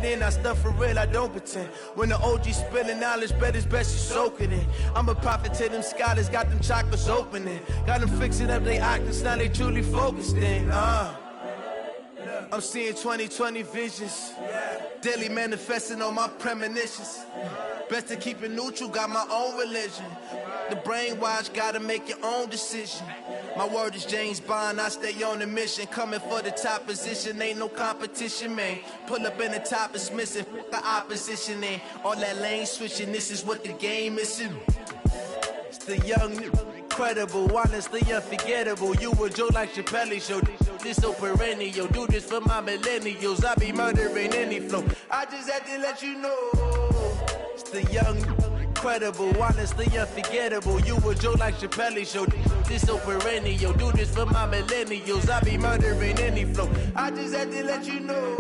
in. I stuff for real, I don't pretend. When the OG spilling knowledge, bet it's best you soak it in. I'm a prophet to them scholars, got them chakras opening. Got them fixing up they octaves, now they truly focused in. I'm seeing 2020 visions. Daily manifesting on my premonitions. Best to keep it neutral, got my own religion. The brainwash, gotta make your own decision. My word is James Bond, I stay on a mission. Coming for the top position, ain't no competition, man. Pull up in the top, it's missing, the opposition, ain't all that lane switching, this is what the game is. It's the young, incredible, honestly unforgettable. You a Joe like Chappelle show, this so perennial. Do this for my millennials, I be murdering any flow. I just had to let you know. It's the young, incredible, honestly unforgettable. You a Joe like Chappelle show, this so perennial. Do this for my millennials, I be murdering any flow. I just had to let you know.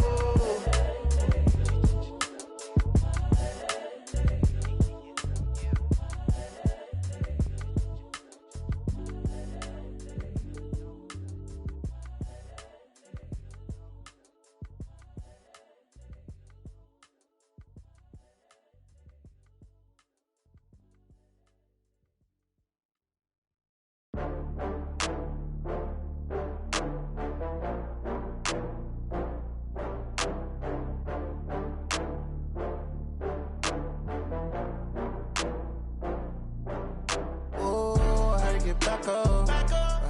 Back up. I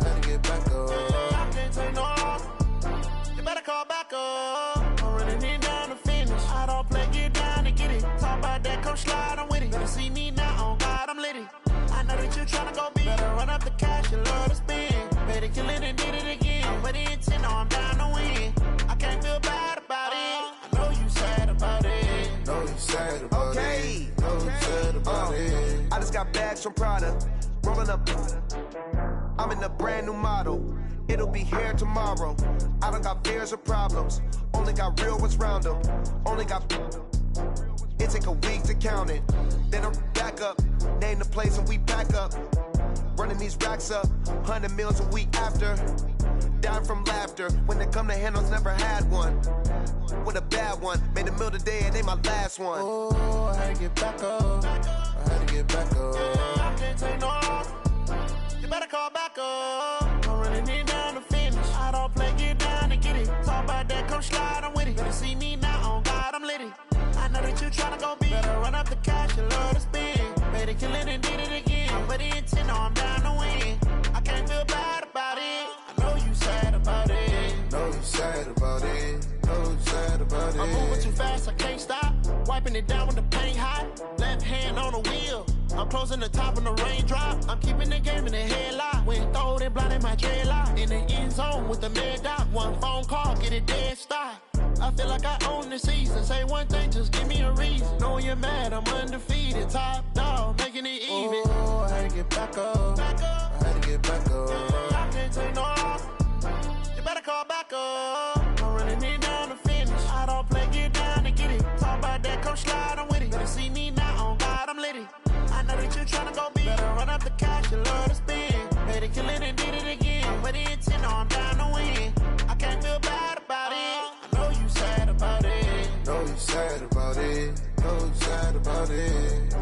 had to get back up. I can't take no loss. You better call back up. I'm running it down to finish. I don't play, get down to get it. Talk about that, come slide, I'm with it. Better see me now, on God, I'm litty. I know that you tryna go big. Better run up the cash, you love to spend. Better kill it and did it again. But the intent, no, I'm down to win. I can't feel bad about it. I know you sad about it. Know you sad about it. Know you sad about it. I just got bags from Prada. Rolling up, I'm in a brand new model. It'll be here tomorrow. I don't got fears or problems. Only got real ones round them. Only got. It take a week to count it. Then I'm back up. Name the place and we pack up. Running these racks up. 100 meals a week after. Down from laughter. When they come to handles, never had one. With a bad one. Made a meal today and ain't my last one. Oh, I had to get back up. I had to get back up. I can't take no loss. You better call back up. I'm running it down to finish. I don't play, get down to get it. Talk about that, come slide, I'm with it. Better see me now, on God, I'm litty. I know that you tryna go big. Better run up the cash, you love to spend. Better kill it and did it again. But the intent, no, I'm down to win. I can't feel bad about it. I know you sad about it. Know you sad about it. Know you sad about it. I'm moving too fast, I can't stop. Wiping it down with the paint hot. Left hand on the wheel. I'm closing the top when the raindrop. I'm keeping the game in the headlock. When throwed and blinded my dreadlock. In the end zone with the mad dot. One phone call, get it dead stop. I feel like I own the season. Say one thing, just give me a reason. Knowing you're mad, I'm undefeated. Top dog, making it even. Oh, I had to get back up. I had to get back up. I can't take no loss. You better call back up. I'm running it down to finish. I don't play, get down to get it. Talk about that, come slide, I'm with it. Better see me now, on God, I'm litty. I know that you tryna go big. Better run up the cash, you love to spend. Better kill it and did it again. But the intent, no, I'm down to win. I can't feel bad about it. I know you sad about it. Know you sad about it. Know you sad about it.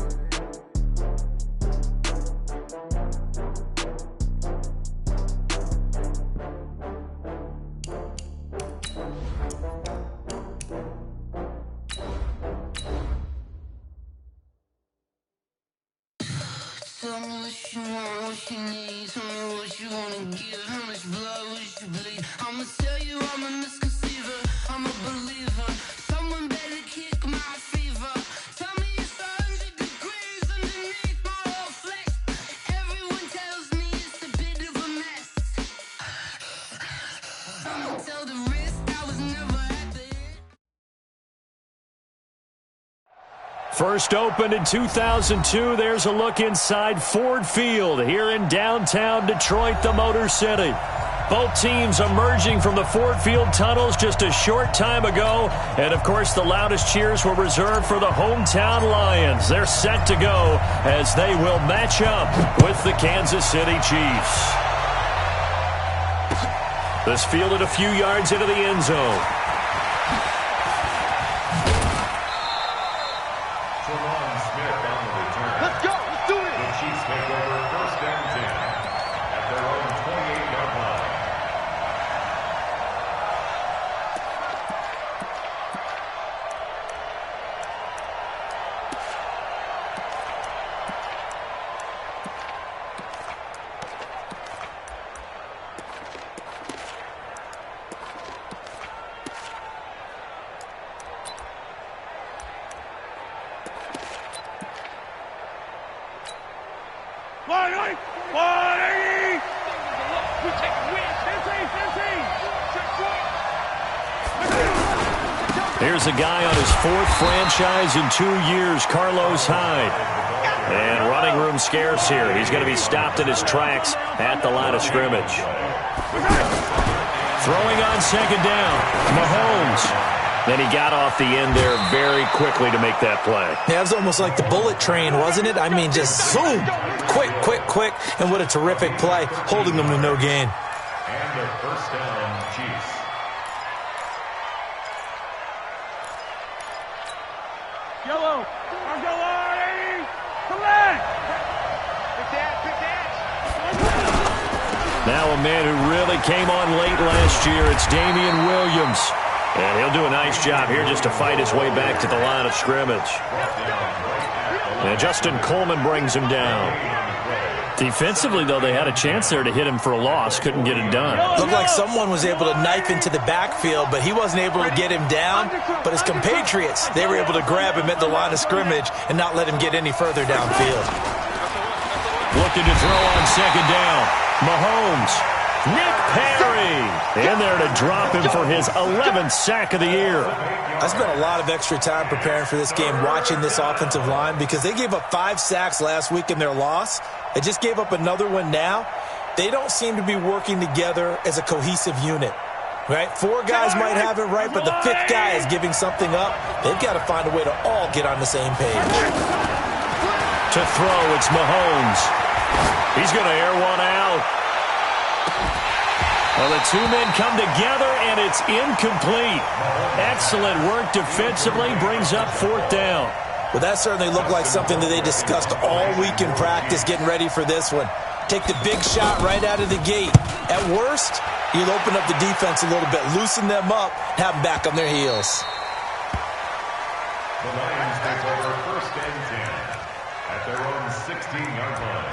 Tell me what you want, what you need. Tell me what you wanna give. How much blood would you bleed? I'ma tell you I'm a misconceiver. I'm a believer. Someone better kick my fever. Tell me it's 100 degrees underneath my whole flesh. Everyone tells me it's a bit of a mess. I'ma tell the risk I was never at the end. First opened in 2002, there's a look inside Ford Field here in downtown Detroit, the Motor City. Both teams emerging from the Ford Field tunnels just a short time ago. And, of course, the loudest cheers were reserved for the hometown Lions. They're set to go as they will match up with the Kansas City Chiefs. This fielded a few yards into the end zone. take over 1st and 10 at their own 28-yard line. Here's a guy on his 4th franchise in 2 years, Carlos Hyde. And running room scarce here. He's going to be stopped in his tracks at the line of scrimmage. Throwing on 2nd down, Mahomes. Then he got off the end there very quickly to make that play. Yeah, it was almost like the bullet train, wasn't it? I mean, just zoom, quick, and what a terrific play, holding them to no gain. And their 1st down, Chiefs. Yellow, collect! Now a man who really came on late last year, it's Damian Williams. And he'll do a nice job here just to fight his way back to the line of scrimmage. And Justin Coleman brings him down. Defensively, though, they had a chance there to hit him for a loss. Couldn't get it done. Looked like someone was able to knife into the backfield, but he wasn't able to get him down. But his compatriots, they were able to grab him at the line of scrimmage and not let him get any further downfield. Looking to throw on 2nd down. Mahomes. Nick Perry in there to drop him for his 11th sack of the year. I spent a lot of extra time preparing for this game, watching this offensive line, because they gave up 5 sacks last week in their loss. They just gave up another one now. They don't seem to be working together as a cohesive unit. Right? 4 guys might have it right, but the 5th guy is giving something up. They've got to find a way to all get on the same page. To throw, it's Mahomes. He's going to air one out. Well, the 2 men come together, and it's incomplete. Excellent work defensively, brings up 4th down. Well, that certainly looked like something that they discussed all week in practice, getting ready for this one. Take the big shot right out of the gate. At worst, you'll open up the defense a little bit, loosen them up, have them back on their heels. The Lions take over 1st and 10 at their own 16-yard line.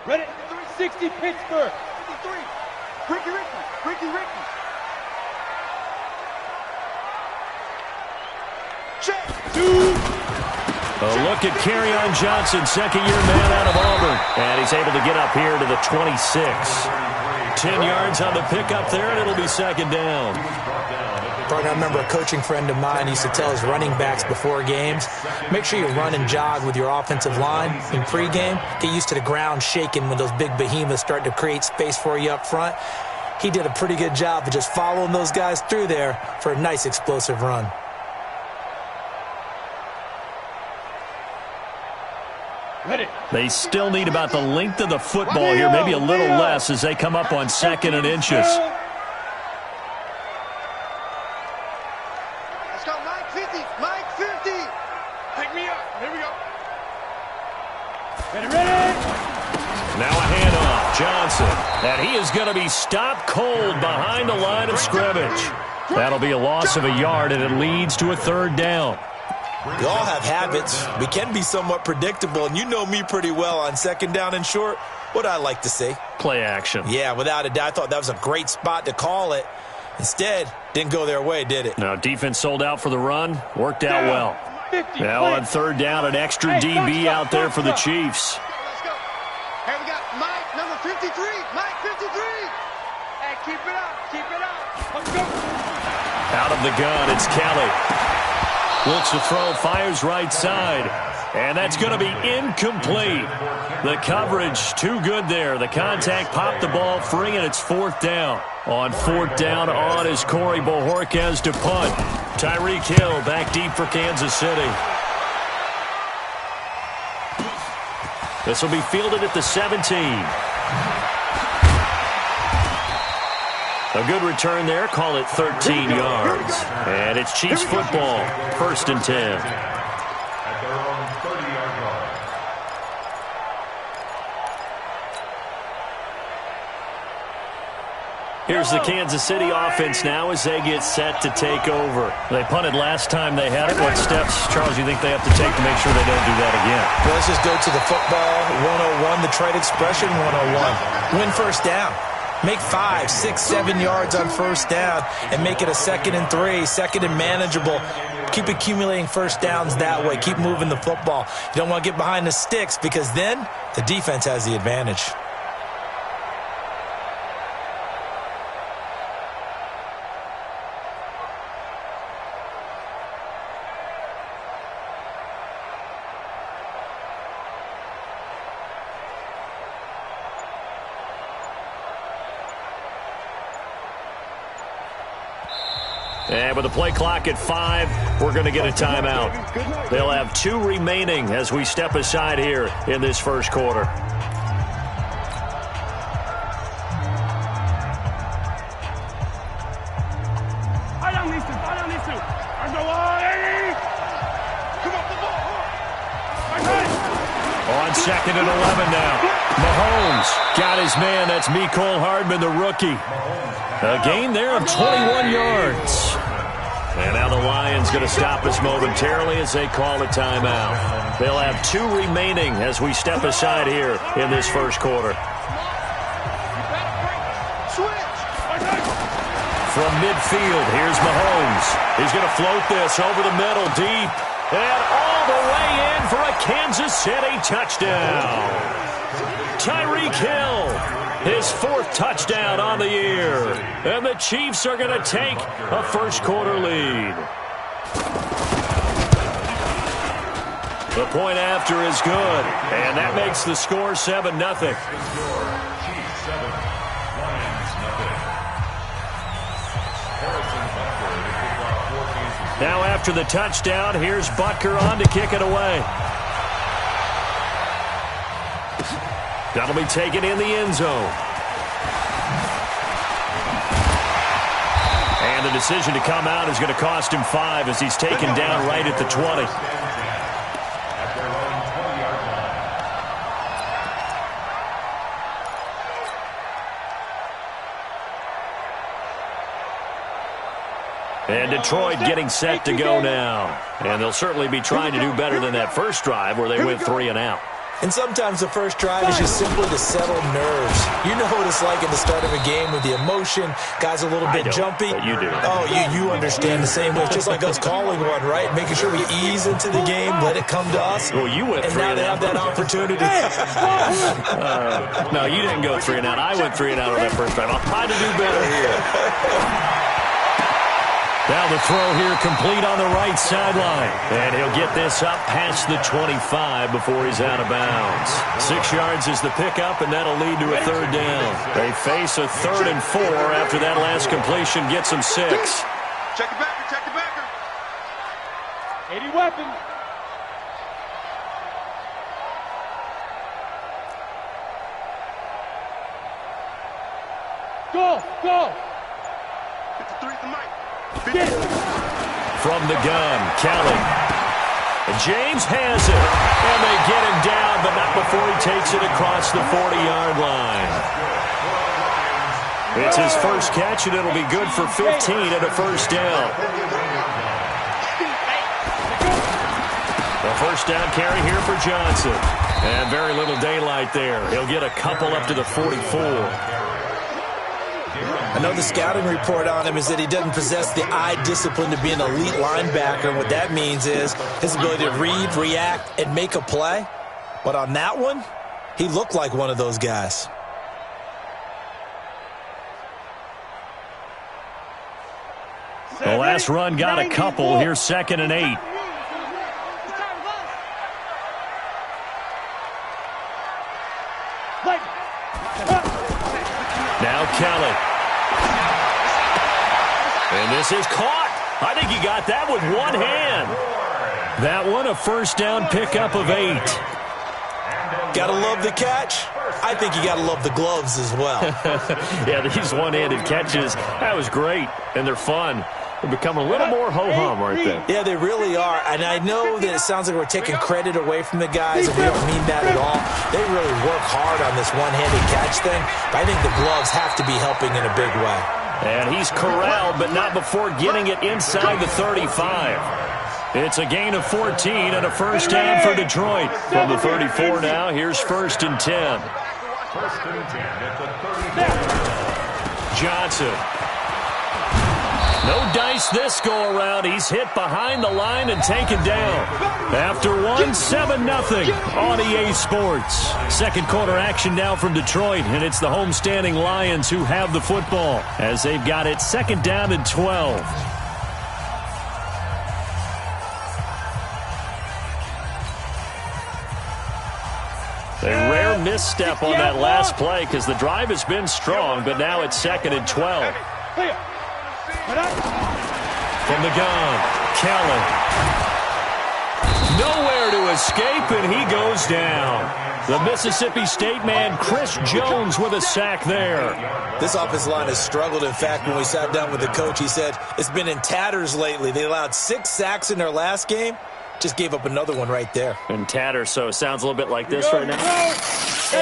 Ready? 360 Pittsburgh. 53. Ricky. Check. 2. A look at Kerryon Johnson, 2nd-year man out of Auburn. And he's able to get up here to the 26. 10 yards on the pickup there, and it'll be 2nd down. I remember a coaching friend of mine used to tell his running backs before games, make sure you run and jog with your offensive line in pregame. Get used to the ground shaking when those big behemoths start to create space for you up front. He did a pretty good job of just following those guys through there for a nice explosive run. They still need about the length of the football here, maybe a little less as they come up on 2nd and inches. Now a handoff, Johnson, and he is going to be stopped cold behind the line of scrimmage. That'll be a loss of a yard, and it leads to a 3rd down. We all have habits. We can be somewhat predictable, and you know me pretty well on 2nd down and short. What I like to see? Play action. Yeah, without a doubt. I thought that was a great spot to call it. Instead, didn't go their way, did it? Now, defense sold out for the run. Worked out well. Now on 3rd down, an extra DB out there for the Chiefs. Let's go. Hey, we got Mike, number 53. Mike, 53. Hey, keep it up. Let's go. Out of the gun, it's Kelly. Looks to throw, fires right side. And that's going to be incomplete. The coverage too good there. The contact popped the ball free, and it's 4th down. On 4th down, on is Corey Bojorquez to punt. Tyreek Hill back deep for Kansas City. This will be fielded at the 17. A good return there. Call it 13 yards. And it's Chiefs football. 1st and 10. At their own 30-yard line. Here's the Kansas City offense now as they get set to take over. They punted last time they had it. What steps, Charles, do you think they have to take to make sure they don't do that again? Well, let's just go to the football 101, the trade expression 101. Win first down. Make 5, 6, 7 yards on first down and make it a 2nd and 3, 2nd and manageable. Keep accumulating first downs that way. Keep moving the football. You don't want to get behind the sticks because then the defense has the advantage. And with the play clock at 5, we're going to get a timeout. They'll have 2 remaining as we step aside here in this first quarter. On 2nd and 11 now. Mahomes got his man. That's Mecole Hardman, the rookie. A gain there of 21 yards. And now the Lions going to stop us momentarily as they call a timeout. They'll have 2 remaining as we step aside here in this first quarter. From midfield, here's Mahomes. He's going to float this over the middle, deep. And all the way in for a Kansas City touchdown. Tyreek Hill, his 4th touchdown on the year. And the Chiefs are going to take a first quarter lead. The point after is good. And that makes the score 7-0. Chiefs 7, Lions nothing. Now after the touchdown, here's Butker on to kick it away. That'll be taken in the end zone. And the decision to come out is going to cost him 5 as he's taken down right at the 20. And Detroit getting set to go now. And they'll certainly be trying to do better than that first drive where they went 3 and out. And sometimes the first drive is just simply to settle nerves. You know what it's like at the start of a game with the emotion. Guys a little bit jumpy. But you do. Oh, you understand the same way. It's just like us calling one, right? Making sure we ease into the game, let it come to us. Well, you went 3 and now they have that opportunity. No, you didn't go 3 and out. I went 3 and out on that first drive. I'll try to do better here. Now the throw here complete on the right sideline. And he'll get this up past the 25 before he's out of bounds. 6 yards is the pickup, and that'll lead to a 3rd down. They face a 3rd and 4 after that last completion gets them 6. Check the backer, check the backer. 80 weapon. Go, go. 53 at the mic. From the gun, Kelly. James has it. And they get him down, but not before he takes it across the 40-yard line. It's his first catch, and it'll be good for 15 and a first down. The first down carry here for Johnson. And very little daylight there. He'll get a couple up to the 44. I know the scouting report on him is that he doesn't possess the eye discipline to be an elite linebacker. And what that means is his ability to read, react, and make a play. But on that one, he looked like one of those guys. The last run got a couple. Here's 2nd and 8. Now Kelly. And this is caught. I think he got that with one hand. That one a first down pickup of 8. Gotta love the catch. I think you got to love the gloves as well. Yeah, these one-handed catches, that was great, and they're fun. They become a little more ho-hum, aren't they? Yeah, they really are. And I know that it sounds like we're taking credit away from the guys, and we don't mean that at all. They really work hard on this one-handed catch thing, but I think the gloves have to be helping in a big way. And he's corralled, but not before getting it inside the 35. It's a gain of 14 and a first down for Detroit. From the 34 now, here's 1st and 10. 1st and 10 at the 34. Johnson. No dice this go-around. He's hit behind the line and taken down. After one, 7-0 on EA Sports. Second quarter action now from Detroit, and it's the homestanding Lions who have the football as they've got it 2nd down and 12. A rare misstep on that last play because the drive has been strong, but now it's 2nd and 12. From the gun, Kelly. Nowhere to escape, and he goes down. The Mississippi State man, Chris Jones, with a sack there. This offensive line has struggled. In fact, when we sat down with the coach, he said it's been in tatters lately. They allowed 6 sacks in their last game. Just gave up another one right there. And tatters, so it sounds a little bit like this right now.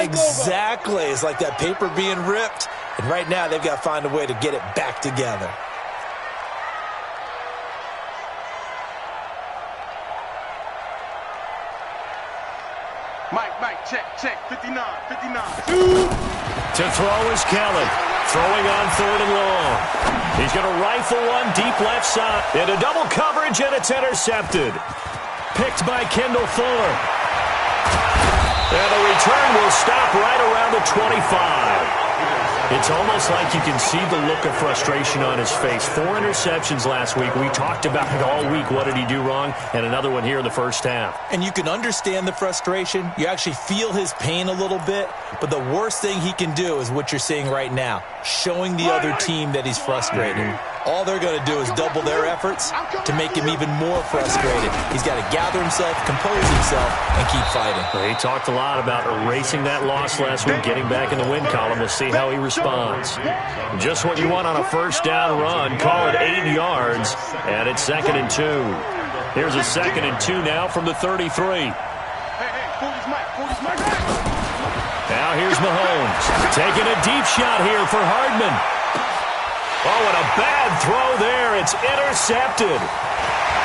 Exactly. It's like that paper being ripped. And right now, they've got to find a way to get it back together. Mike, check, 59. To throw is Kelly. Throwing on 3rd and long. He's going to rifle one deep left side. Into double coverage, and it's intercepted. Picked by Kendall Fuller. And the return will stop right around the 25. It's almost like you can see the look of frustration on his face. 4 interceptions last week. We talked about it all week. What did he do wrong? And another one here in the first half. And you can understand the frustration. You actually feel his pain a little bit. But the worst thing he can do is what you're seeing right now, showing the other team that he's frustrated. All they're going to do is double their efforts to make him even more frustrated. He's got to gather himself, compose himself, and keep fighting. Well, he talked a lot about erasing that loss last week, getting back in the win column. We'll see how he responds. Just what you want on a first down run. Call it 8 yards, and it's 2nd and 2. Here's a 2nd and 2 now from the 33. Now here's Mahomes. Taking a deep shot here for Hardman. Oh, and a bad throw there. It's intercepted.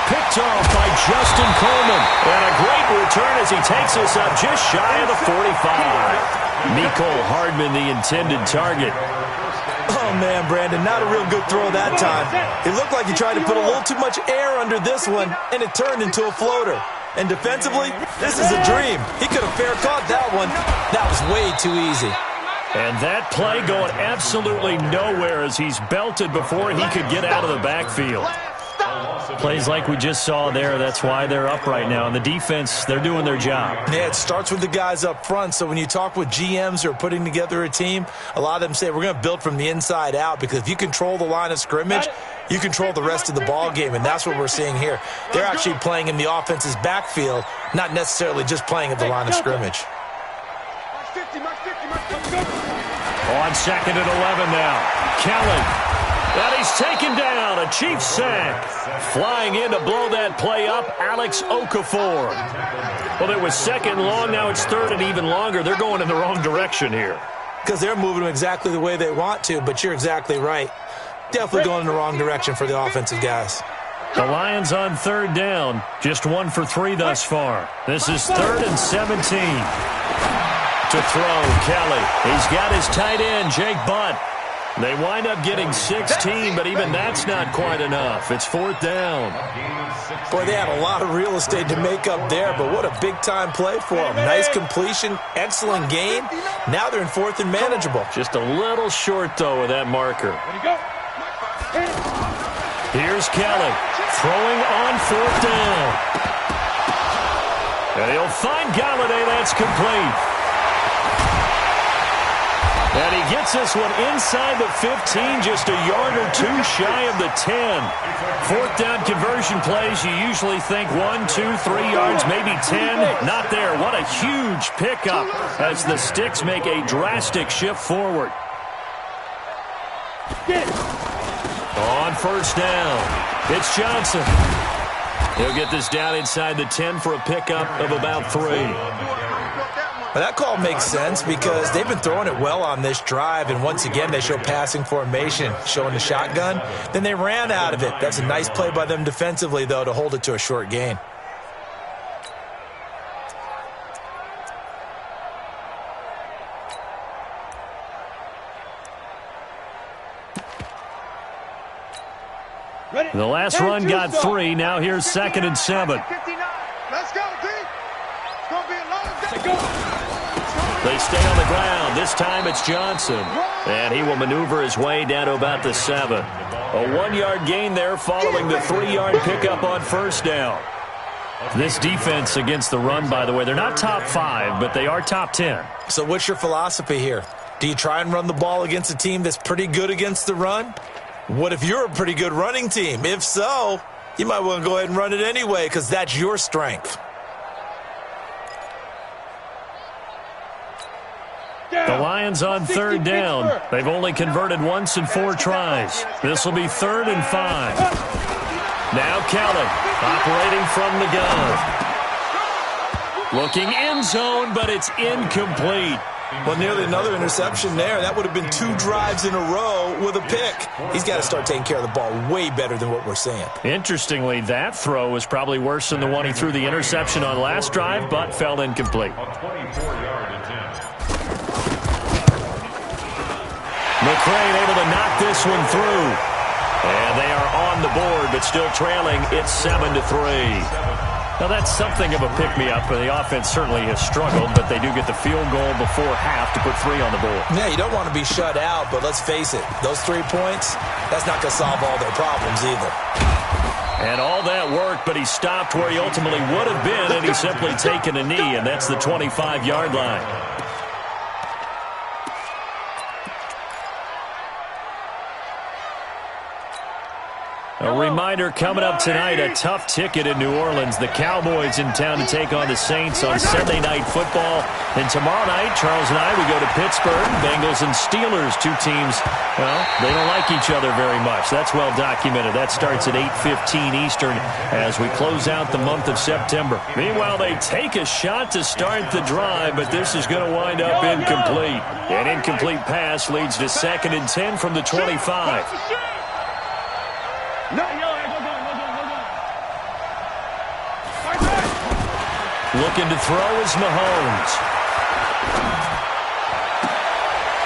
Picked off by Justin Coleman. And a great return as he takes us up just shy of the 45. Mecole Hardman, the intended target. Oh, man, Brandon, not a real good throw that time. It looked like he tried to put a little too much air under this one, and it turned into a floater. And defensively, this is a dream. He could have fair caught that one. That was way too easy. And that play going absolutely nowhere as he's belted before he could get out of the backfield. Plays like we just saw there, that's why they're up right now. And the defense, they're doing their job. Yeah, it starts with the guys up front. So when you talk with GMs who are putting together a team, a lot of them say we're going to build from the inside out, because if you control the line of scrimmage, you control the rest of the ball game, and that's what we're seeing here. They're actually playing in the offense's backfield, not necessarily just playing at the line of scrimmage. On 2nd and 11 now. Kelly. And he's taken down. A Chiefs sack. Flying in to blow that play up, Alex Okafor. Well, it was 2nd long. Now it's 3rd and even longer. They're going in the wrong direction here. Because they're moving them exactly the way they want to, but you're exactly right. Definitely going in the wrong direction for the offensive guys. The Lions on 3rd down. Just 1 for 3 thus far. This is 3rd and 17. To throw, Kelly. He's got his tight end, Jake Butt. They wind up getting 16, but even that's not quite enough. It's 4th down. Boy, they had a lot of real estate to make up there, but what a big-time play for them. Nice completion, excellent gain. Now they're in 4th and manageable. Just a little short, though, with that marker. Here's Kelly, throwing on 4th down. And he'll find Galladay. That's complete. And he gets this one inside the 15, just a yard or two shy of the 10. Fourth down conversion plays, you usually think 1, 2, 3 yards, maybe 10. Not there. What a huge pickup as the Sticks make a drastic shift forward. On first down, it's Johnson. He'll get this down inside the 10 for a pickup of about 3. Well, that call makes sense because they've been throwing it well on this drive, and once again they show passing formation, showing the shotgun. Then they ran out of it. That's a nice play by them defensively, though, to hold it to a short gain. The last run got 3. Now here's 2nd and 7. Let's go, D. It's going to be a long day. They stay on the ground. This time it's Johnson. And he will maneuver his way down to about the 7. A 1-yard gain there following the 3-yard pickup on first down. This defense against the run, by the way, they're not top 5, but they are top 10. So what's your philosophy here? Do you try and run the ball against a team that's pretty good against the run? What if you're a pretty good running team? If so, you might want to go ahead and run it anyway because that's your strength. The Lions on 3rd down. They've only converted once in 4 tries. This will be 3rd and 5. Now Kelly operating from the gun. Looking end zone, but it's incomplete. Well, nearly another interception there. That would have been 2 drives in a row with a pick. He's got to start taking care of the ball way better than what we're seeing. Interestingly, that throw was probably worse than the one he threw the interception on last drive, but fell incomplete. McCrane able to knock this one through. And they are on the board, but still trailing. It's 7-3. Now, that's something of a pick-me-up. The offense certainly has struggled, but they do get the field goal before half to put 3 on the board. Yeah, you don't want to be shut out, but let's face it, those 3 points, that's not going to solve all their problems either. And all that worked, but he stopped where he ultimately would have been, and he's simply taken a knee, and that's the 25-yard line. A reminder coming up tonight, a tough ticket in New Orleans. The Cowboys in town to take on the Saints on Sunday Night Football. And tomorrow night, Charles and I, we go to Pittsburgh. Bengals and Steelers, 2 teams, well, they don't like each other very much. That's well documented. That starts at 8:15 Eastern as we close out the month of September. Meanwhile, they take a shot to start the drive, but this is going to wind up incomplete. An incomplete pass leads to 2nd and 10 from the 25. Looking to throw is Mahomes.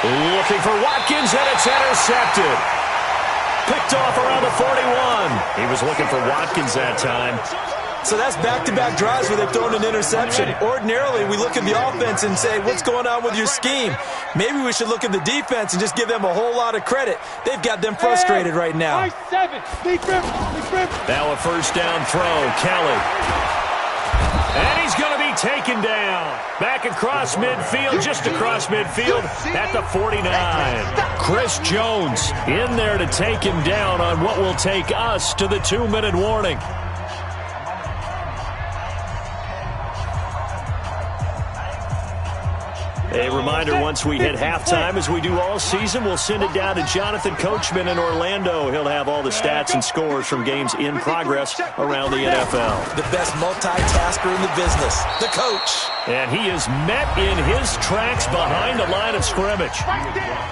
Looking for Watkins, and it's intercepted. Picked off around the 41. He was looking for Watkins that time. So that's back-to-back drives where they've thrown an interception. Ordinarily, we look at the offense and say, what's going on with your scheme? Maybe we should look at the defense and just give them a whole lot of credit. They've got them frustrated right now. Now a first down throw, Kelly. And he's going to be taken down. Back across midfield, just across midfield at the 49. Chris Jones in there to take him down on what will take us to the 2-minute warning. A reminder, once we hit halftime, as we do all season, we'll send it down to Jonathan Coachman in Orlando. He'll have all the stats and scores from games in progress around the NFL. The best multitasker in the business, the coach. And he is met in his tracks behind the line of scrimmage.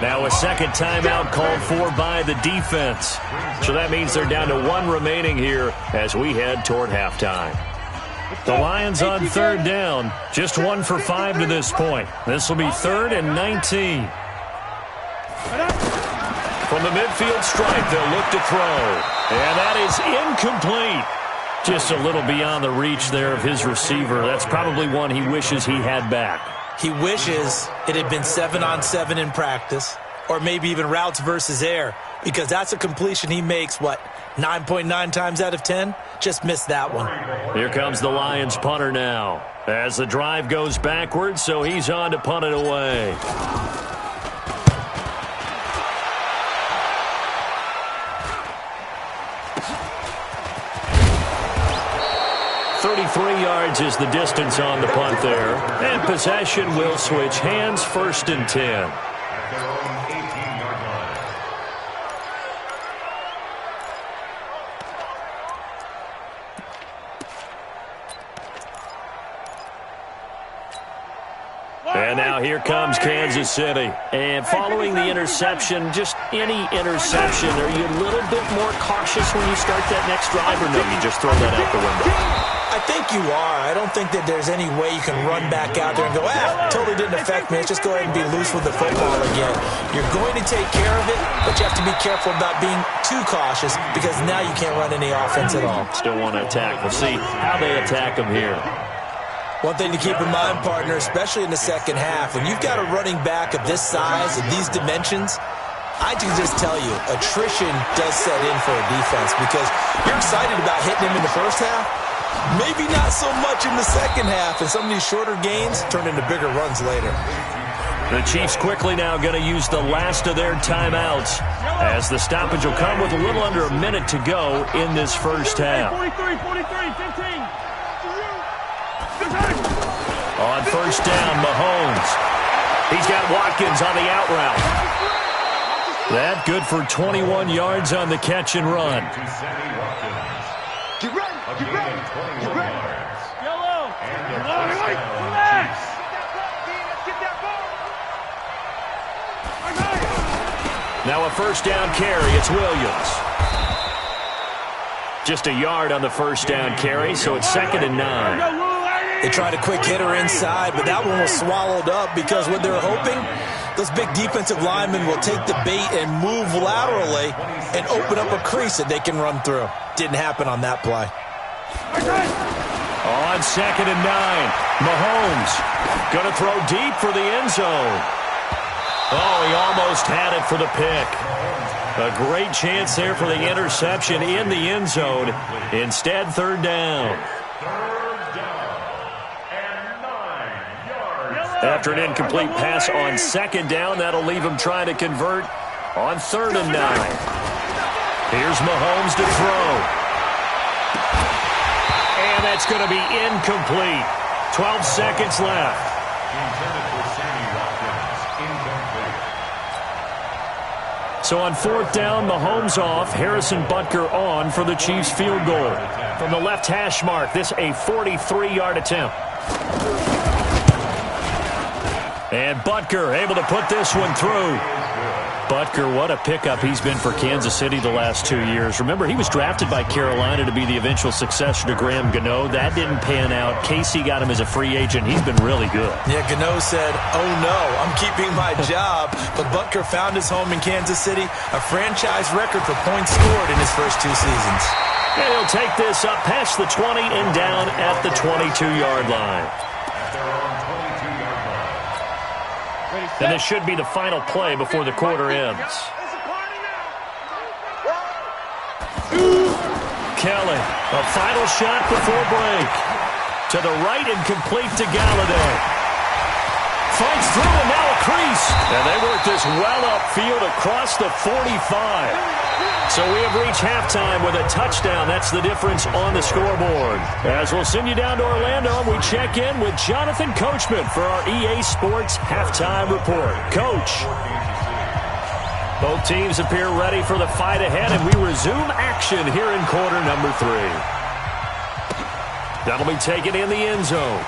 Now a second timeout called for by the defense. So that means they're down to 1 remaining here as we head toward halftime. The Lions on 3rd down, just 1 for 5 to this point. This will be 3rd and 19. From the midfield stripe, they'll look to throw. And that is incomplete. Just a little beyond the reach there of his receiver. That's probably one he wishes he had back. He wishes it had been 7-on-7 in practice, or maybe even routes versus air, because that's a completion he makes, 9.9 times out of 10? Just missed that one. Here comes the Lions punter now. As the drive goes backwards, so he's on to punt it away. 33 yards is the distance on the punt there. And possession will switch hands, 1st and 10. At their own 18-yard line. And now here comes Kansas City. And following the interception, just any interception, are you a little bit more cautious when you start that next drive, or no, you just throw that out the window? I think you are. I don't think that there's any way you can run back out there and go, totally didn't affect me. Let's just go ahead and be loose with the football again. You're going to take care of it, but you have to be careful about being too cautious because now you can't run any offense at all. Still want to attack. We'll see how they attack them here. One thing to keep in mind, partner, especially in the second half, when you've got a running back of this size and these dimensions, I can just tell you, attrition does set in for a defense because you're excited about hitting him in the first half. Maybe not so much in the second half, and some of these shorter gains turn into bigger runs later. The Chiefs quickly now going to use the last of their timeouts as the stoppage will come with a little under a minute to go in this first half. 43, 15. On 1st down, Mahomes. He's got Watkins on the out route. That good for 21 yards on the catch and run. Get ready. Yellow. Relax. Get that ball. Now a 1st down carry. It's Williams. Just a yard on the 1st down carry, so it's 2nd and 9. They tried a quick hitter inside, but that one was swallowed up because what they're hoping, those big defensive linemen will take the bait and move laterally and open up a crease that they can run through. Didn't happen on that play. On 2nd and 9, Mahomes going to throw deep for the end zone. Oh, he almost had it for the pick. A great chance there for the interception in the end zone. Instead, 3rd down. After an incomplete pass on 2nd down, that'll leave him trying to convert on 3rd and 9. Here's Mahomes to throw. And that's going to be incomplete. 12 seconds left. So on 4th down, Mahomes off, Harrison Butker on for the Chiefs field goal. From the left hash mark, this a 43-yard attempt. And Butker able to put this one through. Butker, what a pickup he's been for Kansas City the last 2 years. Remember, he was drafted by Carolina to be the eventual successor to Graham Gano. That didn't pan out. Casey got him as a free agent. He's been really good. Yeah, Gano said, oh no, I'm keeping my job. But Butker found his home in Kansas City, a franchise record for points scored in his first 2 seasons. And he'll take this up past the 20 and down at the 22-yard line. And this should be the final play before the quarter ends. Kelly, a final shot before break. To the right and complete to Galladay. Fights through and now a crease. And they work this well upfield across the 45. So we have reached halftime with a touchdown. That's the difference on the scoreboard. As we'll send you down to Orlando, we check in with Jonathan Coachman for our EA Sports Halftime Report. Coach. Both teams appear ready for the fight ahead, and we resume action here in quarter number 3. That'll be taken in the end zone.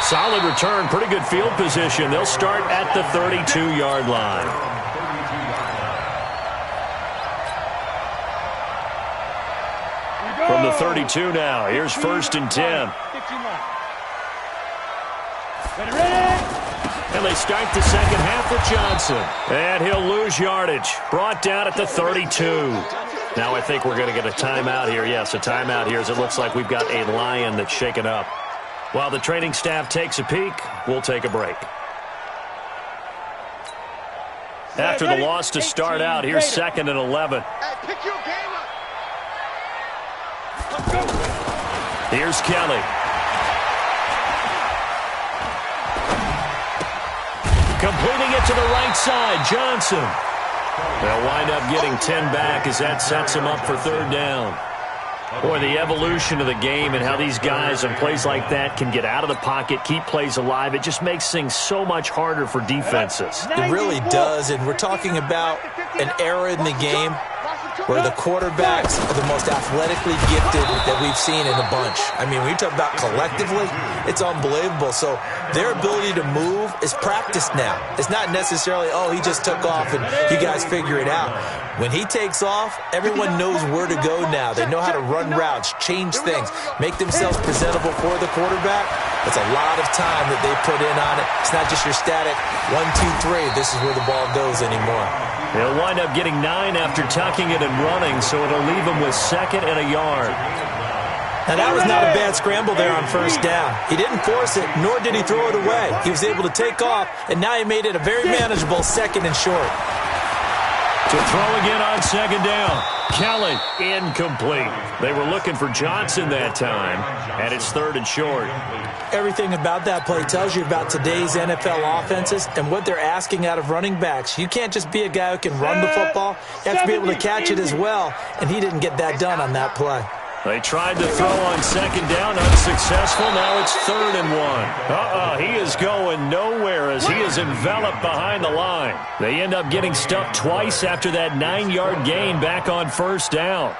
Solid return, pretty good field position. They'll start at the 32-yard line. From the 32 now, here's 1st and 10. And they start the second half with Johnson. And he'll lose yardage. Brought down at the 32. Now I think we're going to get a timeout here. Yes, a timeout here as it looks like we've got a Lion that's shaken up. While the training staff takes a peek, we'll take a break. After the loss to start out, here's 2nd and 11. Pick your game up. Here's Kelly. Completing it to the right side, Johnson. They'll wind up getting 10 back as that sets him up for 3rd down. Boy, the evolution of the game and how these guys on plays like that can get out of the pocket, keep plays alive, it just makes things so much harder for defenses. It really does, and we're talking about an era in the game where the quarterbacks are the most athletically gifted that we've seen in a bunch. I mean, when you talk about collectively, it's unbelievable. So their ability to move is practiced now. It's not necessarily, oh, he just took off and you guys figure it out. When he takes off, everyone knows where to go now. They know how to run routes, change things, make themselves presentable for the quarterback. It's a lot of time that they put in on it. It's not just your static 1, 2, 3. This is where the ball goes anymore. He'll wind up getting 9 after tucking it and running, so it'll leave him with 2nd and a yard. Now, that was not a bad scramble there on first down. He didn't force it, nor did he throw it away. He was able to take off, and now he made it a very manageable 2nd and short. To throw again on 2nd down. Kelly, incomplete. They were looking for Johnson that time, and it's 3rd and short. Everything about that play tells you about today's NFL offenses and what they're asking out of running backs. You can't just be a guy who can run the football. You have to be able to catch it as well, and he didn't get that done on that play. They tried to throw on 2nd down, unsuccessful. Now it's 3rd and 1. He is going nowhere as he is enveloped behind the line. They end up getting stuffed twice after that 9-yard gain back on first down.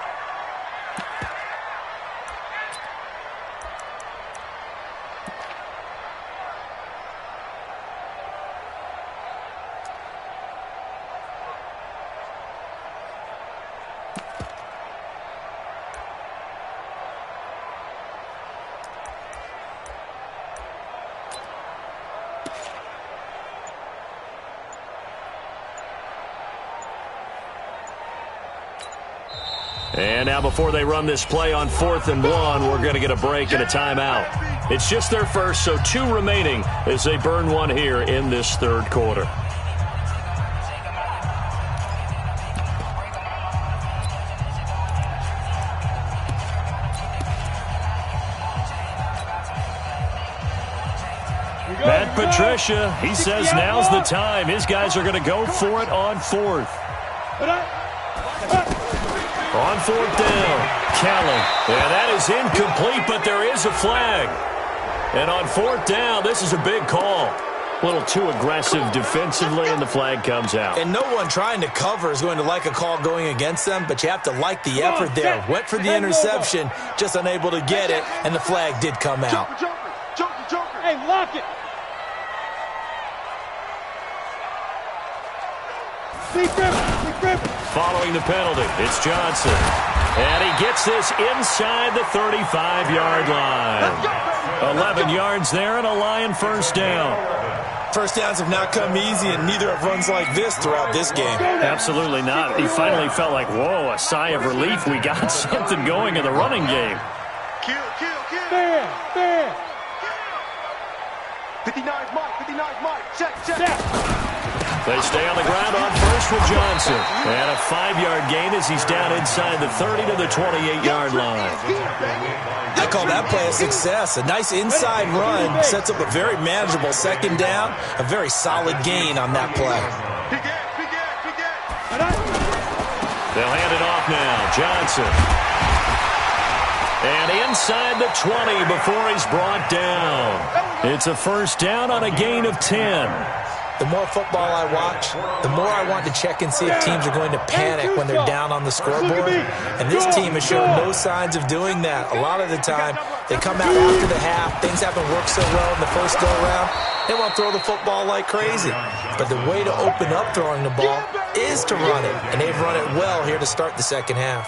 And now before they run this play on 4th and 1, we're going to get a break and a timeout. It's just their first, so 2 remaining as they burn 1 here in this 3rd quarter. Matt Patricia, he says now's the time. His guys are going to go for it on 4th. On 4th down, Kelly. Yeah, that is incomplete, but there is a flag. And on 4th down, this is a big call. A little too aggressive defensively, and the flag comes out. And no one trying to cover is going to like a call going against them, but you have to like the effort there. Went for the interception, just unable to get it, and the flag did come out. Joker. Hey, lock it. Big grip. Following the penalty, it's Johnson. And he gets this inside the 35-yard line. 11 yards there and a Lion first down. First downs have not come easy, and neither have runs like this throughout this game. Absolutely not. He finally felt like, whoa, a sigh of relief. We got something going in the running game. Kill. There. 59's Mike. Check. They stay on the ground on first with Johnson. And a 5-yard gain as he's down inside the 30 to the 28-yard line. I call that play a success. A nice inside run sets up a very manageable 2nd down. A very solid gain on that play. They'll hand it off now. Johnson. And inside the 20 before he's brought down. It's a first down on a gain of 10. The more football I watch, the more I want to check and see if teams are going to panic when they're down on the scoreboard. And this team has shown no signs of doing that. A lot of the time, they come out after the half. Things haven't worked so well in the first go-around. They want to throw the football like crazy. But the way to open up throwing the ball is to run it. And they've run it well here to start the second half.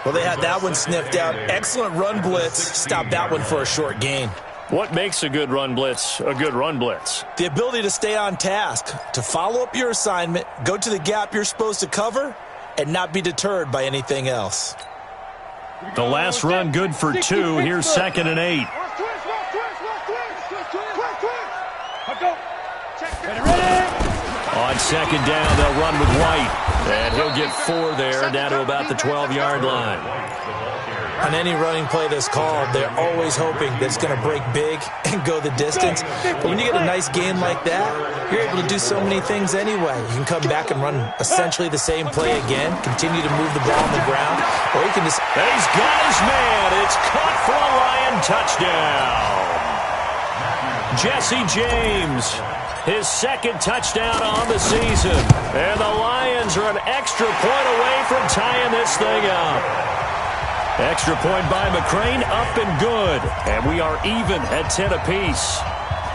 Well, they had that one sniffed out. Excellent run blitz. Stopped that one for a short gain. What makes a good run blitz a good run blitz? The ability to stay on task, to follow up your assignment, go to the gap you're supposed to cover, and not be deterred by anything else. The last run good for 2. Here's 2nd and 8. On 2nd down, they'll run with White. And he'll get 4 there, down to about the 12-yard line. On any running play that's called, they're always hoping that it's going to break big and go the distance. But when you get a nice gain like that, you're able to do so many things anyway. You can come back and run essentially the same play again, continue to move the ball on the ground, or you can just... He's got his man. It's caught for a Lion touchdown. Jesse James, his second touchdown on the season. And the Lions are an extra point away from tying this thing up. Extra point by McCrane, up and good. And we are even at 10 apiece.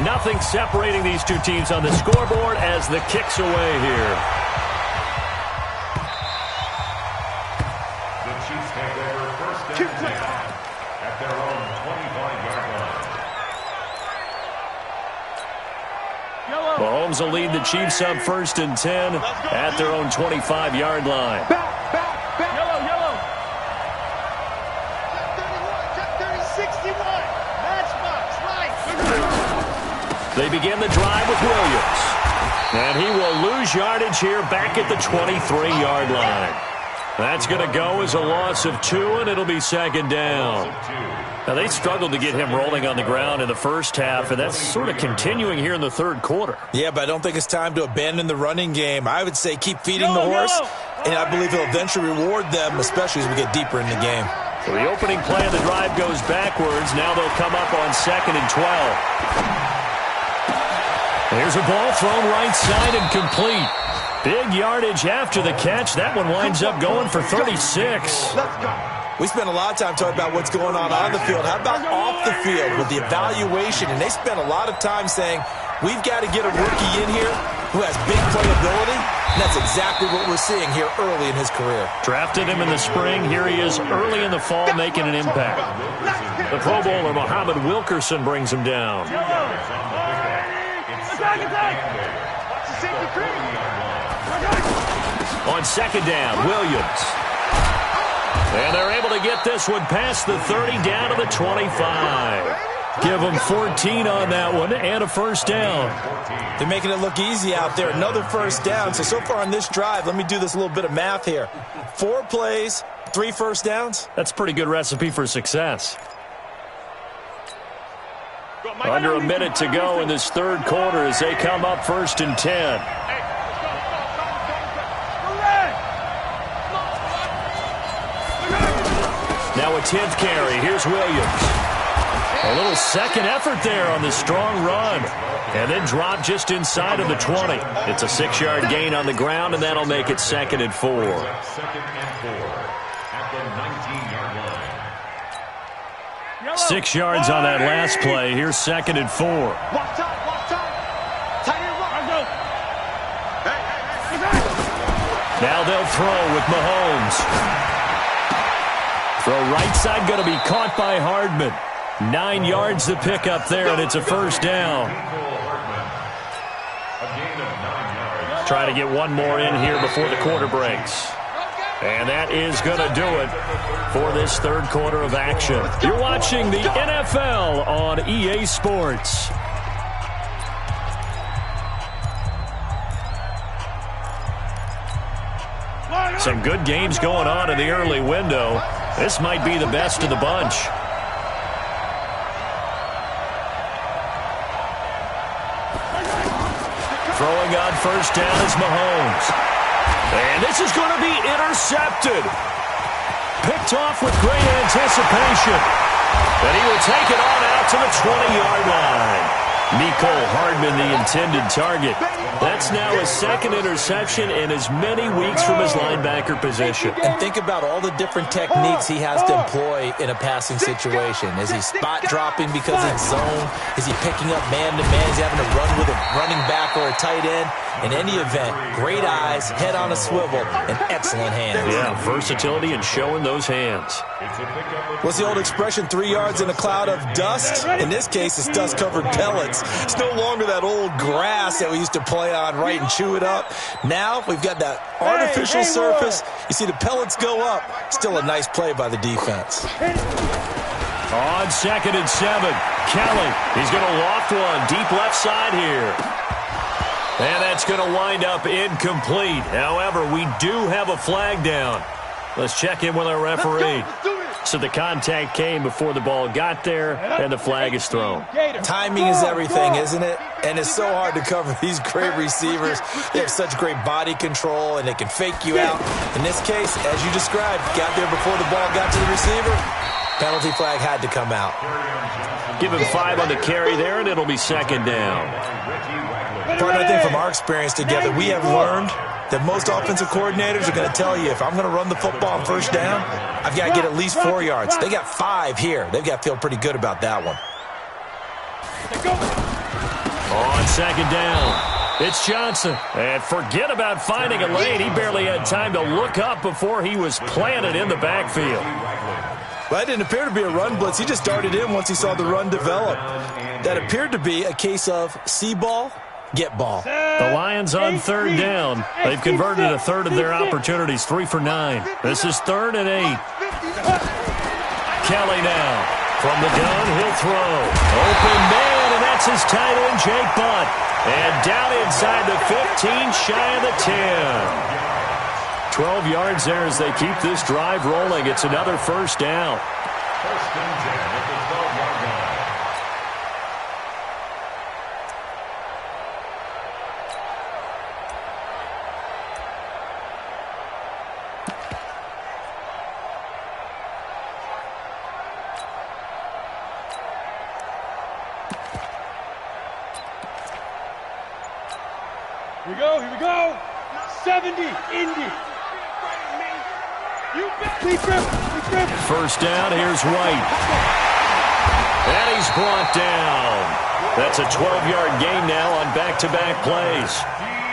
Nothing separating these two teams on the scoreboard as the kick's away here. The Chiefs take over first and 10 at their own 25-yard line. Mahomes will lead the Chiefs up first and 10 at their own 25-yard line. They begin the drive with Williams. And he will lose yardage here back at the 23-yard line. That's going to go as a loss of 2, and it'll be second down. Now, they struggled to get him rolling on the ground in the first half, and that's sort of continuing here in the third quarter. Yeah, but I don't think it's time to abandon the running game. I would say keep feeding the horse, and I believe he'll eventually reward them, especially as we get deeper in the game. So the opening play of the drive goes backwards. Now they'll come up on 2nd and 12. There's a ball thrown right side and complete. Big yardage after the catch. That one winds up going for 36. We spent a lot of time talking about what's going on the field. How about off the field with the evaluation? And they spent a lot of time saying, we've got to get a rookie in here who has big playability. And that's exactly what we're seeing here early in his career. Drafted him in the spring. Here he is early in the fall making an impact. The Pro Bowler, Muhammad Wilkerson, brings him down. On second down, Williams. And they're able to get this one past the 30 down to the 25. Give them 14 on that one and a first down. They're making it look easy out there. Another first down. So far on this drive, let me do this little bit of math here. 4 plays, 3 first downs. That's a pretty good recipe for success. Under a minute to go in this third quarter as they come up first and 10. Now a 10th carry. Here's Williams. A little second effort there on the strong run. And then drop just inside of the 20. It's a 6-yard gain on the ground, and that'll make it 2nd and 4. 2nd and 4 at the 19-yard line. 6 yards on that last play. Here's 2nd and 4. Now they'll throw with Mahomes. Throw right side going to be caught by Hardman. 9 yards to pick up there, and it's a first down. Try to get one more in here before the quarter breaks. And that is going to do it for this third quarter of action. You're watching the NFL on EA Sports. Some good games going on in the early window. This might be the best of the bunch. Throwing on first down is Mahomes. And this is going to be intercepted. Picked off with great anticipation. And he will take it on out to the 20-yard line. Mecole Hardman, the intended target. That's now his second interception in as many weeks from his linebacker position. And think about all the different techniques he has to employ in a passing situation. Is he spot dropping because it's zone? Is he picking up man-to-man? Is he having to run with a running back or a tight end? In any event, great eyes, head on a swivel, and excellent hands. Yeah, versatility and showing those hands. What's the old expression, 3 yards in a cloud of dust? In this case, it's dust-covered pellets. It's no longer that old grass that we used to play on, right, and chew it up. Now we've got that artificial surface. You see the pellets go up. Still a nice play by the defense. On 2nd and 7, Kelly. He's going to loft one deep left side here. And that's going to wind up incomplete. However, we do have a flag down. Let's check in with our referee. So the contact came before the ball got there, and the flag is thrown. Timing is everything, isn't it? And it's so hard to cover these great receivers. They have such great body control, and they can fake you out. In this case, as you described, got there before the ball got to the receiver. Penalty flag had to come out. Give him 5 on the carry there, and it'll be second down. Partner, I think from our experience together, we have learned that most offensive coordinators are going to tell you, if I'm going to run the football on first down, I've got to get at least 4 yards. They got 5 here. They've got to feel pretty good about that one. On second down, it's Johnson. And forget about finding a lane. He barely had time to look up before he was planted in the backfield. Well, that didn't appear to be a run blitz. He just darted in once he saw the run develop. That appeared to be a case of see ball, get ball. The Lions on third down. They've converted a third of their opportunities, 3 for 9. This is 3rd and 8. Kelly now. From the gun, he'll throw. Open man, and that's his tight end, Jake Butt. And down inside the 15, shy of the 10. 12 yards there as they keep this drive rolling. It's another first down. First and 10 at the 12-yard line. Here we go. 70, Indy. First down, here's White. And he's brought down. That's a 12-yard gain now on back-to-back plays.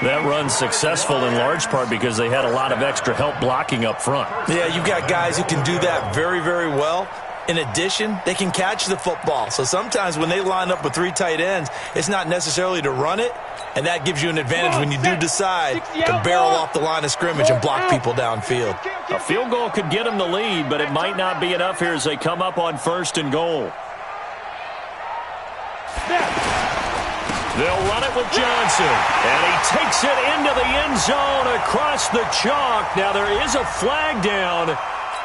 That run's successful in large part because they had a lot of extra help blocking up front. Yeah, you've got guys who can do that very, very well. In addition, they can catch the football. So sometimes when they line up with 3 tight ends, it's not necessarily to run it, and that gives you an advantage when you do decide to barrel off the line of scrimmage and block people downfield. A field goal could get them the lead, but it might not be enough here as they come up on 1st and goal. They'll run it with Johnson, and he takes it into the end zone across the chalk. Now there is a flag down,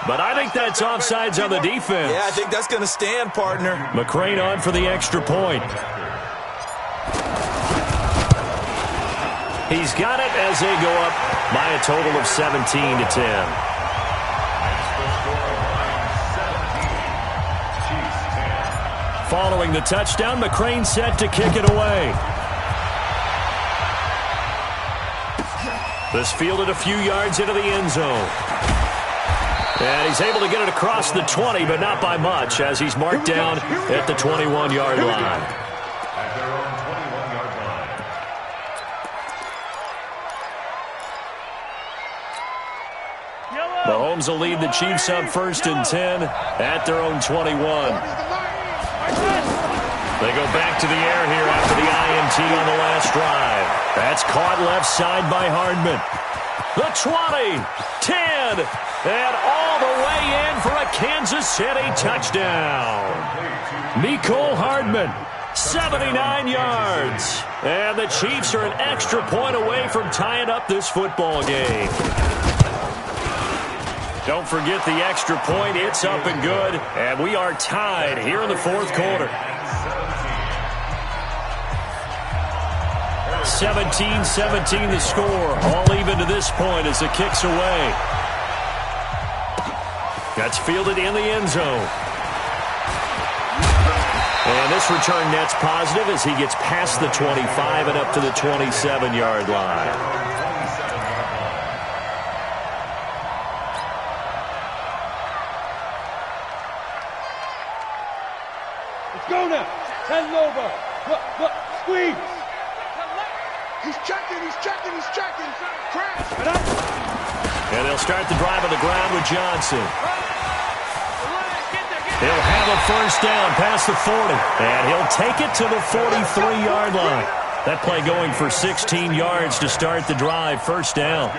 but I think that's offsides on the defense. Yeah, I think that's going to stand, partner. McCrane on for the extra point. He's got it as they go up by a total of 17-10. Following the touchdown, McCrane set to kick it away. This fielded a few yards into the end zone. And he's able to get it across the 20, but not by much, as he's marked down at the 21-yard line. At their own 21-yard line. Mahomes will lead the Chiefs up 1st and 10 at their own 21. They go back to the air here after the INT on the last drive. That's caught left side by Hardman. The 20, 10, and all the way in for a Kansas City touchdown. Mecole Hardman, 79 yards. And the Chiefs are an extra point away from tying up this football game. Don't forget the extra point. It's up and good. And we are tied here in the 4th quarter. 17-17 the score. All even to this point as the kick's away. That's fielded in the end zone. And this return net's positive as he gets past the 25 and up to the 27-yard line. Go now. Send it over. Look, squeeze. He's checking. Crash. And they'll start the drive on the ground with Johnson. He'll have a first down past the 40. And he'll take it to the 43-yard line. That play going for 16 yards to start the drive. First down.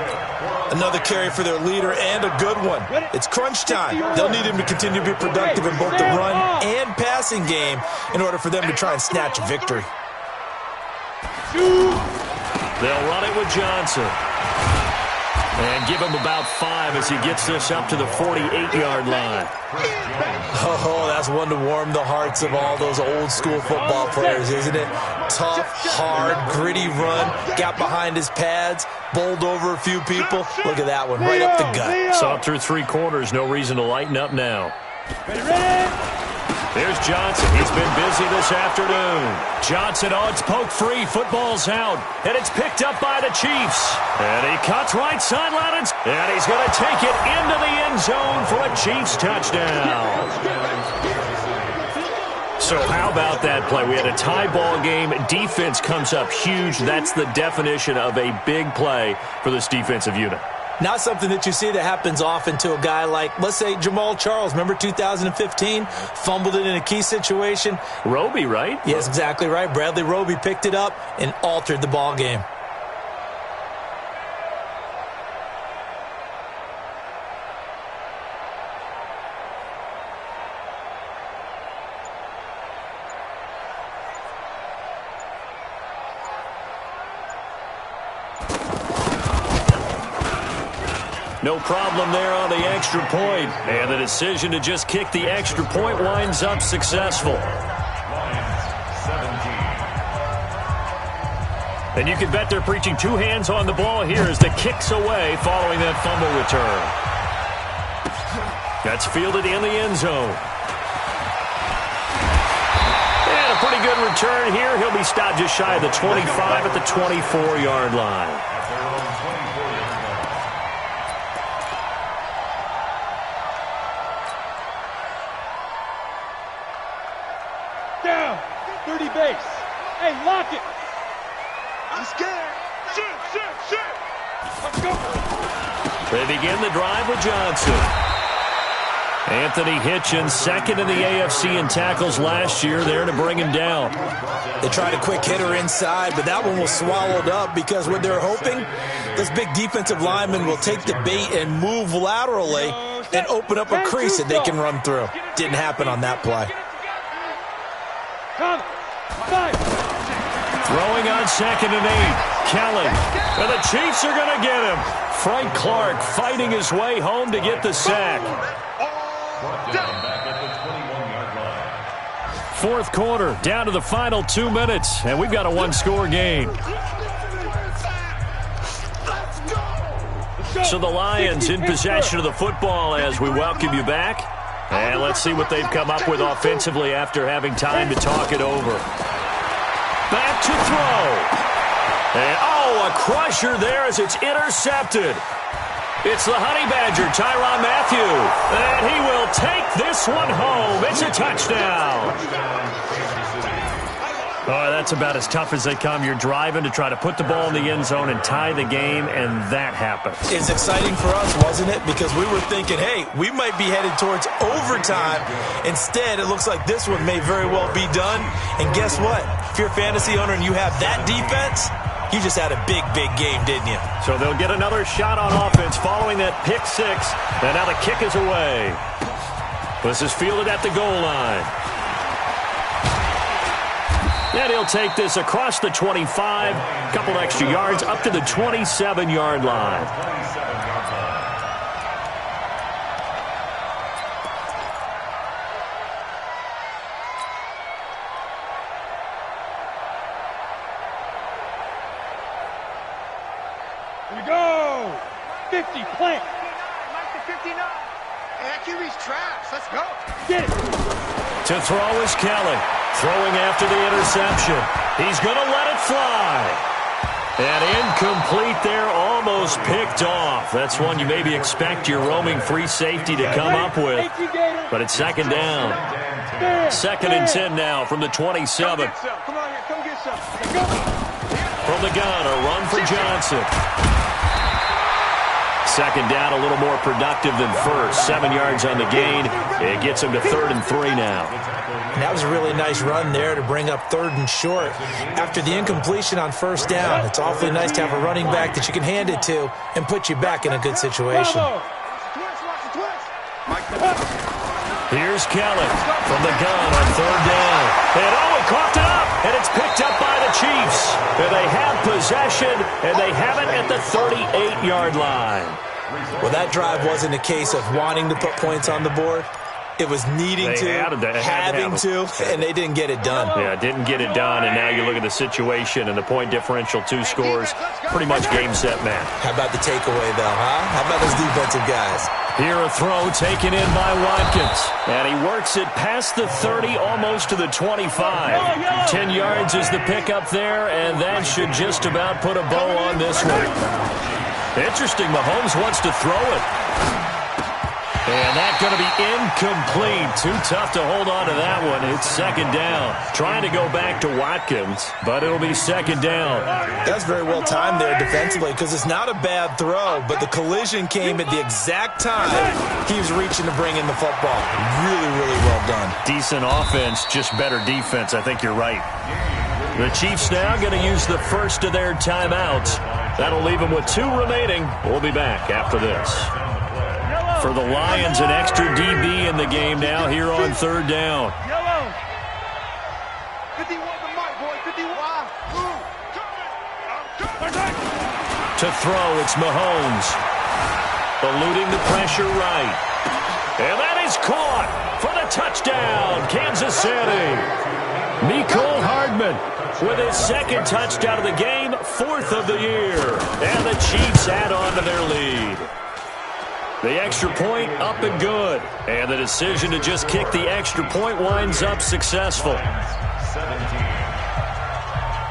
Another carry for their leader and a good one. It's crunch time. They'll need him to continue to be productive in both the run and passing game in order for them to try and snatch a victory. They'll run it with Johnson. And give him about 5 as he gets this up to the 48-yard line. Oh, that's one to warm the hearts of all those old-school football players, isn't it? Tough, hard, gritty run. Got behind his pads, bowled over a few people. Look at that one, right up the gut. Saw through 3 quarters. No reason to lighten up now. There's Johnson. He's been busy this afternoon. Johnson, it's poke free. Football's out. And it's picked up by the Chiefs. And he cuts right sideline. And he's going to take it into the end zone for a Chiefs touchdown. So how about that play? We had a tie ball game. Defense comes up huge. That's the definition of a big play for this defensive unit. Not something that you see that happens often to a guy like, let's say, Jamal Charles. Remember 2015? Fumbled it in a key situation. Roby, right? Yes, exactly right. Bradley Roby picked it up and altered the ball game. No problem there on the extra point. And the decision to just kick the extra point winds up successful. And you can bet they're preaching 2 hands on the ball here as the kick's away following that fumble return. That's fielded in the end zone. And a pretty good return here. He'll be stopped just shy of the 25 at the 24-yard line. Down. 30 base. Hey, lock it. I'm scared. Shoot. Let's go. They begin the drive with Johnson. Anthony Hitchens, second in the AFC in tackles last year, there to bring him down. They tried a quick hitter inside, but that one was swallowed up because what they're hoping, this big defensive lineman will take the bait and move laterally and open up a crease that they can run through. Didn't happen on that play. Throwing on 2nd and 8. Kelly. And the Chiefs are going to get him. Frank Clark fighting his way home to get the sack. 4th quarter, down to the final 2 minutes, and we've got a 1-score game. So the Lions in possession of the football as we welcome you back. And let's see what they've come up with offensively after having time to talk it over. Back to throw. And, a crusher there as it's intercepted. It's the Honey Badger, Tyrann Mathieu. And he will take this one home. It's a touchdown. Oh, that's about as tough as they come. You're driving to try to put the ball in the end zone and tie the game, and that happens. It's exciting for us, wasn't it? Because we were thinking, hey, we might be headed towards overtime. Instead, it looks like this one may very well be done. And guess what? If you're a fantasy owner and you have that defense, you just had a big, big game, didn't you? So they'll get another shot on offense following that pick 6. And now the kick is away. This is fielded at the goal line. And he'll take this across the 25, couple extra yards up to the 27-yard line. Here we go. 50, plant. Mike to 59. Hey, that QB's trash. Let's go. Get it. To throw is Kelly. Throwing after the interception. He's going to let it fly. And incomplete there, almost picked off. That's one you maybe expect your roaming free safety to come up with. But it's 2nd down. 2nd and 10 now from the 27. Come on here. Come get some. Let's go. From the gun, a run for Johnson. 2nd down, a little more productive than first. 7 yards on the gain. It gets him to 3rd and 3 now. And that was a really nice run there to bring up 3rd and short. After the incompletion on 1st down, it's awfully nice to have a running back that you can hand it to and put you back in a good situation. Here's Kelly from the gun on third down. And he coughed it up, and it's picked up by the Chiefs. And they have possession, and they have it at the 38-yard line. Well, that drive wasn't a case of wanting to put points on the board. It was needing having to, and they didn't get it done. Yeah, didn't get it done, and now you look at the situation and the point differential, 2 scores, pretty much game, set, match. How about the takeaway, though, huh? How about those defensive guys? Here a throw taken in by Watkins, and he works it past the 30, almost to the 25. 10 yards is the pickup there, and that should just about put a bow on this one. Interesting, Mahomes wants to throw it. And that's going to be incomplete. Too tough to hold on to that one. It's second down. Trying to go back to Watkins, but it'll be second down. That's very well timed there defensively because it's not a bad throw, but the collision came at the exact time he was reaching to bring in the football. Really, really well done. Decent offense, just better defense. I think you're right. The Chiefs now going to use the first of their timeouts. That'll leave them with 2 remaining. We'll be back after this. For the Lions, an extra DB in the game now here on third down. Yellow. 51 to Mike, boy. 51. To throw, it's Mahomes. Eluding the pressure right. And that is caught for the touchdown, Kansas City. Mecole Hardman with his second touchdown of the game, 4th of the year. And the Chiefs add on to their lead. The extra point up and good. And the decision to just kick the extra point winds up successful.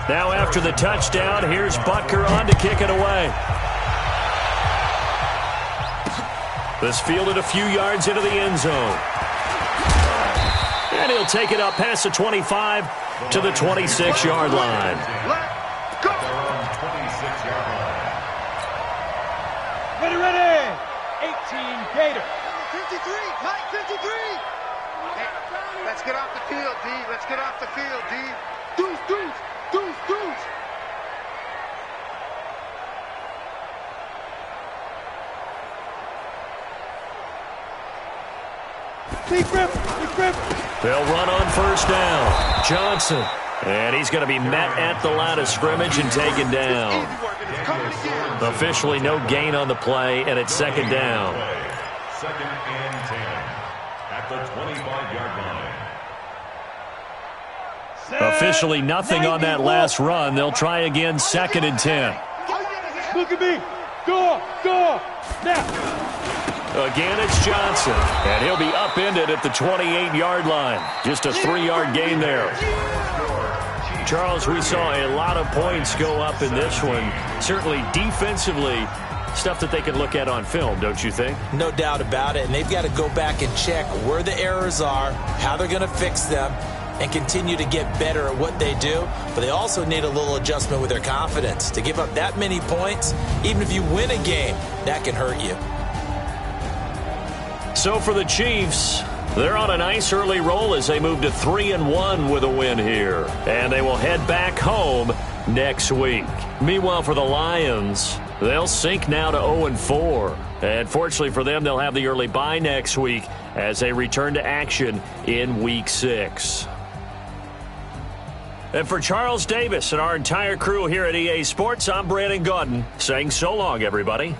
Now after the touchdown, here's Butker on to kick it away. This fielded a few yards into the end zone. And he'll take it up past the 25 to the 26-yard line. Ready. 18 Gator. 53. Mike 53. Hey, let's get off the field, D. Let's get off the field, D. Deuce. Big rip. They'll run on first down. Johnson. And he's going to be met at the line of scrimmage and taken down. Officially no gain on the play, and it's second down. Second and 10 at the 25-yard line. Officially nothing on that last run. They'll try again, second and 10. Look at me. Go. Now. Again, it's Johnson, and he'll be upended at the 28-yard line. Just a 3-yard gain there. Charles, we saw a lot of points go up in this one. Certainly defensively, stuff that they can look at on film, don't you think? No doubt about it, and they've got to go back and check where the errors are, how they're going to fix them, and continue to get better at what they do. But they also need a little adjustment with their confidence. To give up that many points, even if you win a game, that can hurt you. So for the Chiefs, they're on a nice early roll as they move to 3-1 with a win here. And they will head back home next week. Meanwhile, for the Lions, they'll sink now to 0-4. And fortunately for them, they'll have the early bye next week as they return to action in Week 6. And for Charles Davis and our entire crew here at EA Sports, I'm Brandon Gaudin saying so long, everybody.